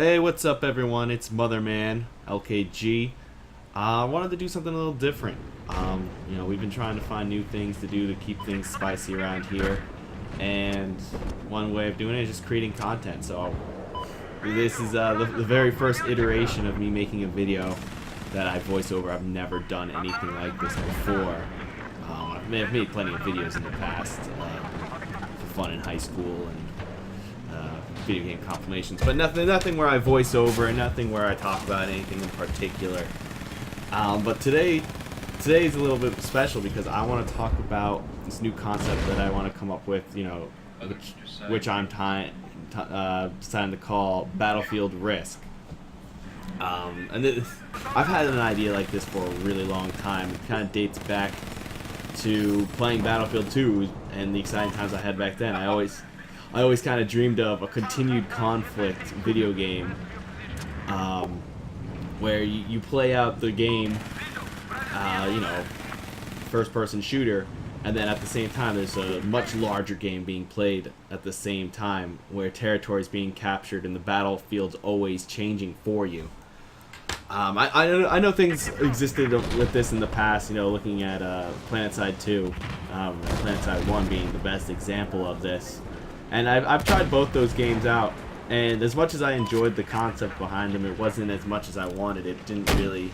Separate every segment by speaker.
Speaker 1: Hey, what's up everyone? It's MotherMan, LKG. I wanted to do something a little different. We've been trying to find new things to do to keep things spicy around here. And one way of doing it is just creating content. So this is the very first iteration of me making a video that I voice over. I've never done anything like this before. I've made plenty of videos in the past for fun in high school and video game compilations, but nothing where I voice over and nothing where I talk about anything in particular. But today's a little bit special because I want to talk about this new concept that I want to come up with, which I'm deciding to call Battlefield Risk. I've had an idea like this for a really long time. It kind of dates back to playing Battlefield 2 and the exciting times I had back then. I always kind of dreamed of a continued conflict video game where you play out the game, first-person shooter, and then at the same time there's a much larger game being played at the same time where territory is being captured and the battlefield's always changing for you. I know things existed with this in the past, looking at Planteside 2, and Planteside 1 being the best example of this. And I've tried both those games out, and as much as I enjoyed the concept behind them, it wasn't as much as I wanted. It didn't really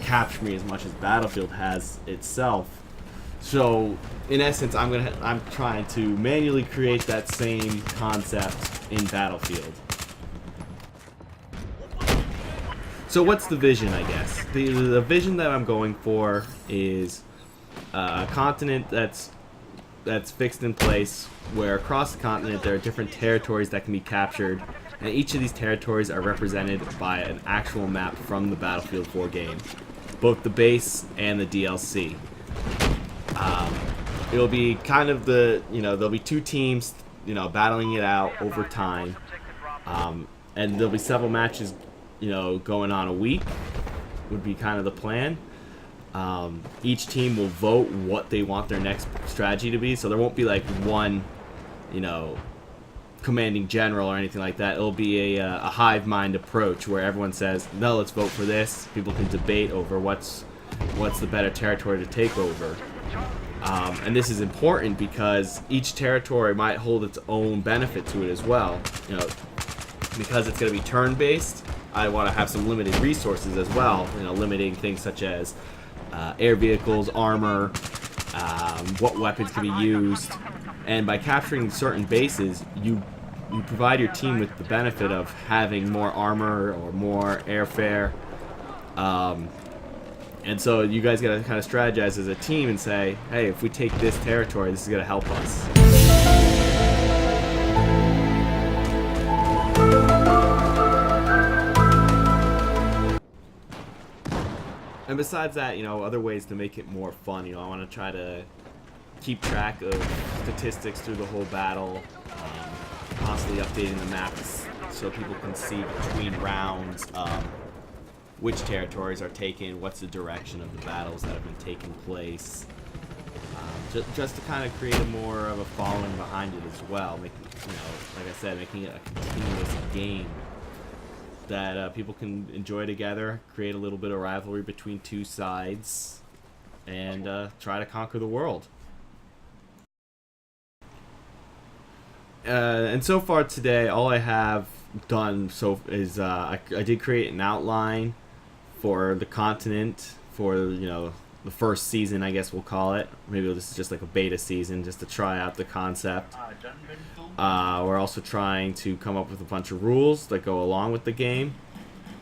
Speaker 1: capture me as much as Battlefield has itself. So, in essence, I'm trying to manually create that same concept in Battlefield. So what's the vision, I guess? The vision that I'm going for is a continent that's fixed in place, where across the continent there are different territories that can be captured, and each of these territories are represented by an actual map from the Battlefield 4 game, both the base and the DLC. It'll be kind of there'll be two teams, battling it out over time, and there'll be several matches, going on a week, would be kind of the plan. Each team will vote what they want their next strategy to be, so there won't be like one, commanding general or anything like that. It'll be a hive mind approach where everyone says, no, let's vote for this. People can debate over what's the better territory to take over. And this is important because each territory might hold its own benefit to it as well. Because it's going to be turn-based, I want to have some limited resources as well, limiting things such as air vehicles, armor, what weapons can be used. And by capturing certain bases, you provide your team with the benefit of having more armor or more airfare. And so you guys got to kind of strategize as a team and say, hey, if we take this territory, this is going to help us. And besides that, other ways to make it more fun, I want to try to keep track of statistics through the whole battle, constantly updating the maps so people can see between rounds which territories are taken, what's the direction of the battles that have been taking place, just to kind of create more of a following behind it as well, making, like I said, making it a continuous game that people can enjoy together, create a little bit of rivalry between two sides, and try to conquer the world. And so far today, all I have done is I did create an outline for the continent for the first season, I guess we'll call it. Maybe this is just like a beta season, just to try out the concept. We're also trying to come up with a bunch of rules that go along with the game.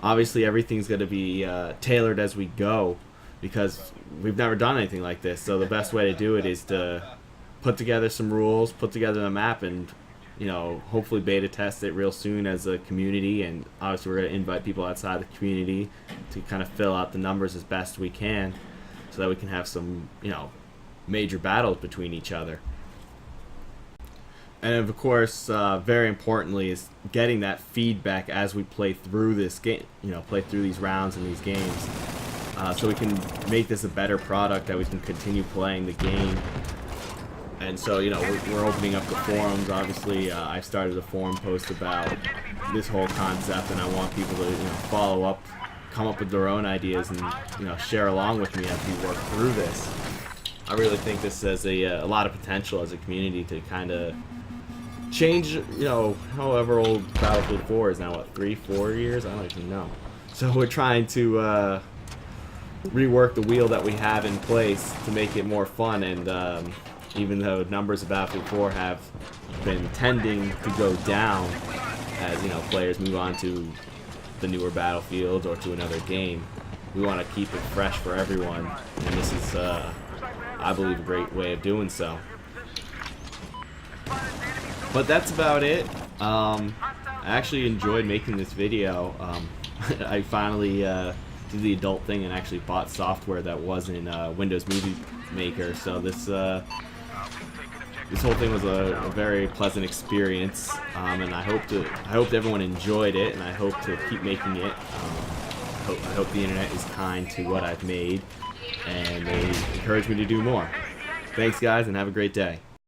Speaker 1: Obviously, everything's going to be tailored as we go because we've never done anything like this. So the best way to do it is to put together some rules, put together a map, and hopefully beta test it real soon as a community. And obviously, we're going to invite people outside the community to kind of fill out the numbers as best we can, so that we can have some major battles between each other. And of course, very importantly, is getting that feedback as we play through this game, play through these rounds and these games, so we can make this a better product, that we can continue playing the game And so, you know, we're opening up the forums. Obviously, I started a forum post about this whole concept, and I want people to, you know, follow up, come up with their own ideas, and, you know, share along with me as we work through this. I really think this has a lot of potential as a community to kind of change, you know, however old Battlefield 4 is now, what, 3-4 years? I don't even know. So we're trying to rework the wheel that we have in place to make it more fun, and even though numbers of Battlefield 4 have been tending to go down as, you know, players move on to the newer Battlefields or to another game, we want to keep it fresh for everyone, and this is, I believe, a great way of doing so. But that's about it. I actually enjoyed making this video. I finally did the adult thing and actually bought software that wasn't Windows Movie Maker, so this whole thing was a very pleasant experience, and I hope everyone enjoyed it, and I hope to keep making it. I hope the internet is kind to what I've made, and they encourage me to do more. Thanks, guys, and have a great day.